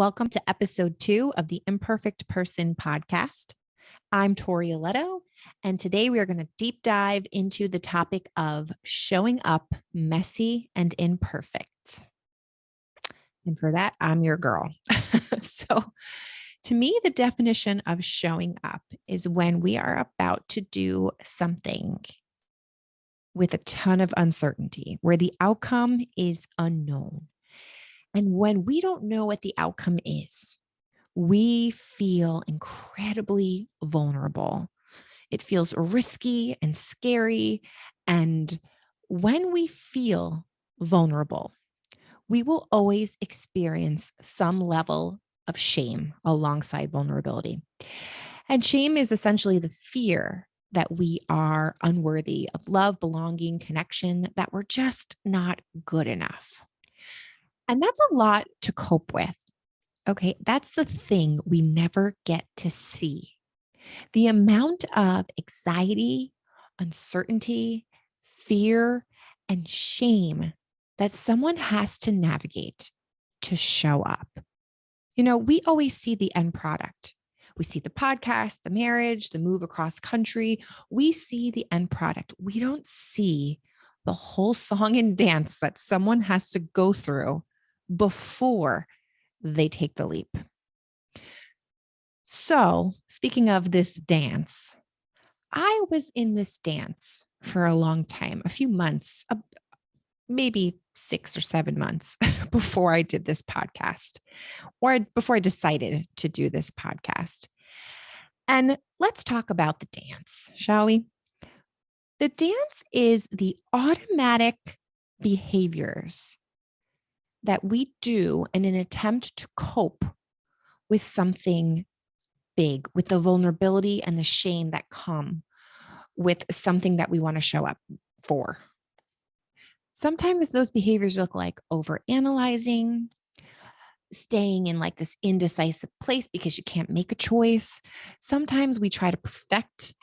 Welcome to episode 2 of the Imperfect Person podcast. I'm Tori Aletto, and today we are going to deep dive into the topic of showing up messy and imperfect. And for that, I'm your girl. So, to me, the definition of showing up is when we are about to do something with a ton of uncertainty, where the outcome is unknown. And when we don't know what the outcome is, we feel incredibly vulnerable. It feels risky and scary. And when we feel vulnerable, we will always experience some level of shame alongside vulnerability. And shame is essentially the fear that we are unworthy of love, belonging, connection, that we're just not good enough. And that's a lot to cope with. Okay, that's the thing we never get to see. The amount of anxiety, uncertainty, fear, and shame that someone has to navigate to show up. You know, we always see the end product. We see the podcast, the marriage, the move across country. We see the end product. We don't see the whole song and dance that someone has to go through before they take the leap. So, speaking of this dance, I was in this dance for a long time, a few months, maybe 6 or 7 months before I did this podcast, or before I decided to do this podcast. And let's talk about the dance, shall we? The dance is the automatic behaviors that we do in an attempt to cope with something big, with the vulnerability and the shame that come with something that we want to show up for. Sometimes those behaviors look like overanalyzing, staying in like this indecisive place because you can't make a choice. Sometimes we try to perfect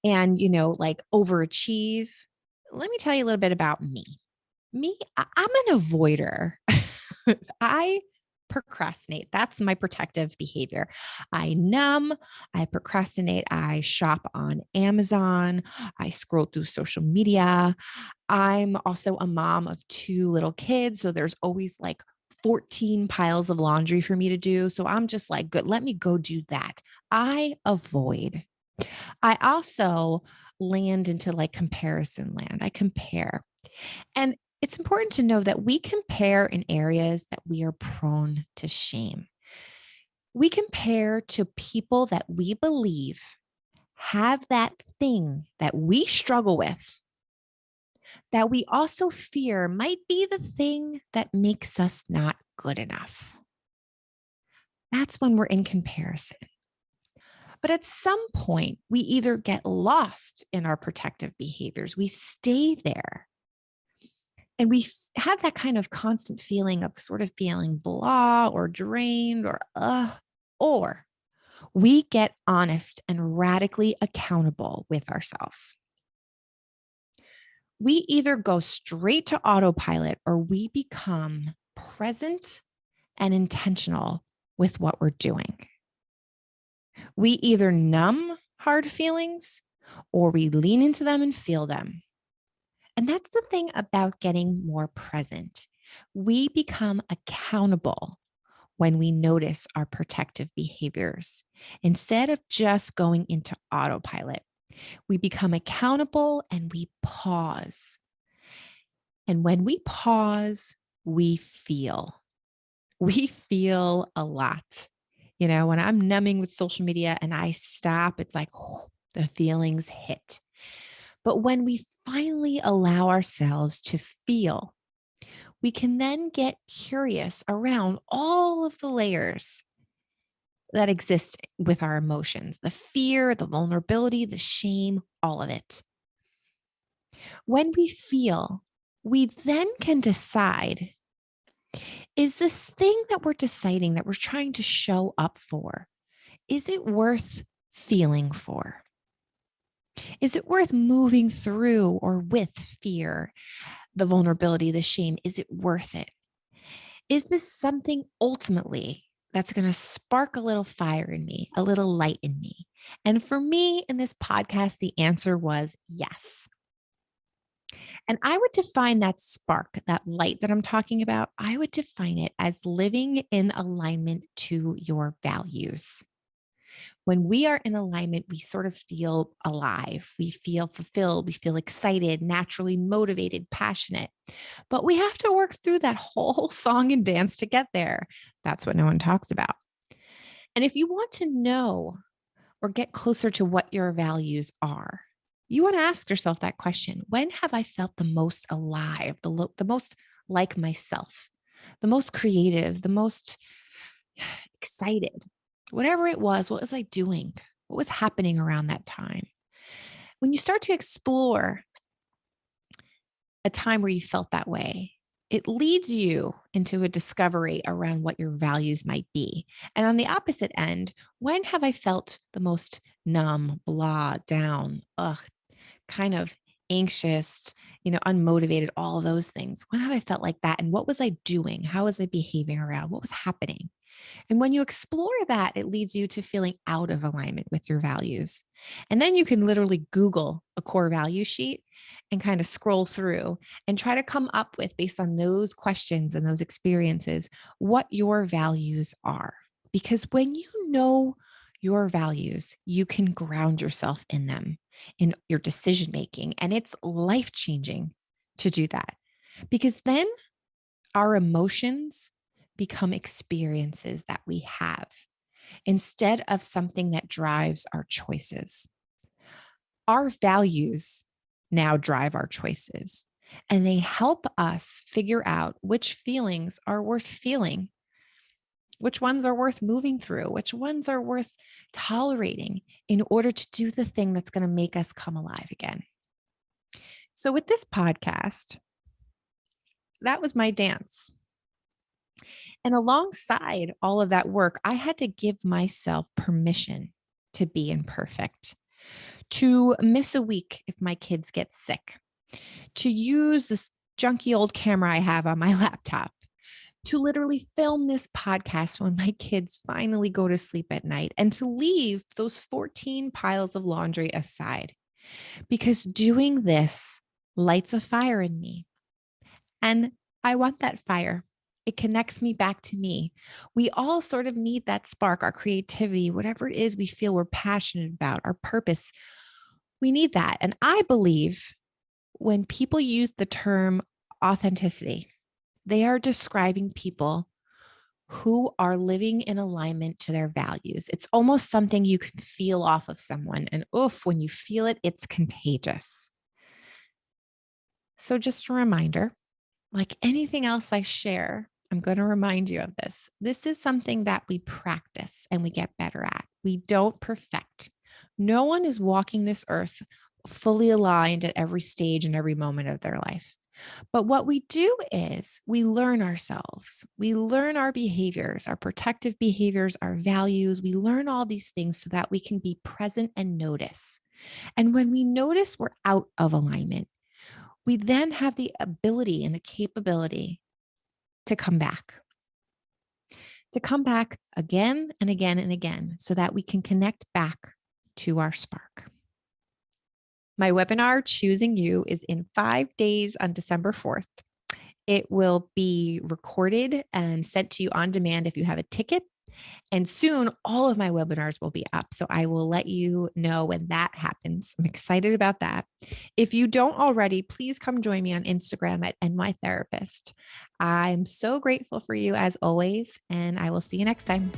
and, like overachieve. Let me tell you a little bit about me. I'm an avoider. I procrastinate. That's my protective behavior. I numb, I procrastinate, I shop on Amazon, I scroll through social media. I'm also a mom of 2 little kids. So there's always like 14 piles of laundry for me to do. So I'm just like, good, let me go do that. I avoid. I also land into like comparison land. I compare. And it's important to know that we compare in areas that we are prone to shame. We compare to people that we believe have that thing that we struggle with, that we also fear might be the thing that makes us not good enough. That's when we're in comparison. But at some point, we either get lost in our protective behaviors, we stay there. And we have that kind of constant feeling of sort of feeling blah or drained or we get honest and radically accountable with ourselves. We either go straight to autopilot or we become present and intentional with what we're doing. We either numb hard feelings or we lean into them and feel them. And that's the thing about getting more present. We become accountable when we notice our protective behaviors instead of just going into autopilot. We become accountable and we pause. And when we pause, we feel. We feel a lot. You know, when I'm numbing with social media and I stop, it's like the feelings hit. But when we finally allow ourselves to feel, we can then get curious around all of the layers that exist with our emotions, the fear, the vulnerability, the shame, all of it. When we feel, we then can decide, is this thing that we're deciding that we're trying to show up for, is it worth feeling for? Is it worth moving through or with fear, the vulnerability, the shame? Is it worth it? Is this something ultimately that's going to spark a little fire in me, a little light in me? And for me in this podcast, the answer was yes. And I would define that spark, that light that I'm talking about, I would define it as living in alignment to your values. When we are in alignment, we sort of feel alive. We feel fulfilled. We feel excited, naturally motivated, passionate. But we have to work through that whole song and dance to get there. That's what no one talks about. And if you want to know or get closer to what your values are, you want to ask yourself that question. When have I felt the most alive, the most like myself, the most creative, the most excited? Whatever it was, what was I doing? What was happening around that time? When you start to explore a time where you felt that way, it leads you into a discovery around what your values might be. And on the opposite end, when have I felt the most numb, blah, down, kind of anxious, unmotivated, all of those things? When have I felt like that? And what was I doing? How was I behaving around? What was happening? And when you explore that, it leads you to feeling out of alignment with your values. And then you can literally Google a core value sheet and kind of scroll through and try to come up with, based on those questions and those experiences, what your values are. Because when you know your values, you can ground yourself in them, in your decision making. And it's life changing to do that. Because then our emotions become experiences that we have instead of something that drives our choices. Our values now drive our choices, and they help us figure out which feelings are worth feeling, which ones are worth moving through, which ones are worth tolerating in order to do the thing that's going to make us come alive again. So, with this podcast, that was my dance. And alongside all of that work, I had to give myself permission to be imperfect, to miss a week if my kids get sick, to use this junky old camera I have on my laptop, to literally film this podcast when my kids finally go to sleep at night, and to leave those 14 piles of laundry aside. Because doing this lights a fire in me. And I want that fire. It connects me back to me. We all sort of need that spark, our creativity, whatever it is we feel we're passionate about, our purpose. We need that. And I believe when people use the term authenticity, they are describing people who are living in alignment to their values. It's almost something you can feel off of someone. And oof, when you feel it, it's contagious. So just a reminder, like anything else I share, I'm going to remind you of this. This is something that we practice and we get better at. We don't perfect. No one is walking this earth fully aligned at every stage and every moment of their life. But what we do is we learn ourselves. We learn our behaviors, our protective behaviors, our values. We learn all these things so that we can be present and notice. And when we notice we're out of alignment, we then have the ability and the capability to come back again and again and again so that we can connect back to our spark. My webinar, Choosing You, is in 5 days on December 4th. It will be recorded and sent to you on demand if you have a ticket. And soon, all of my webinars will be up. So I will let you know when that happens. I'm excited about that. If you don't already, please come join me on Instagram at NYTherapist. I'm so grateful for you as always, and I will see you next time.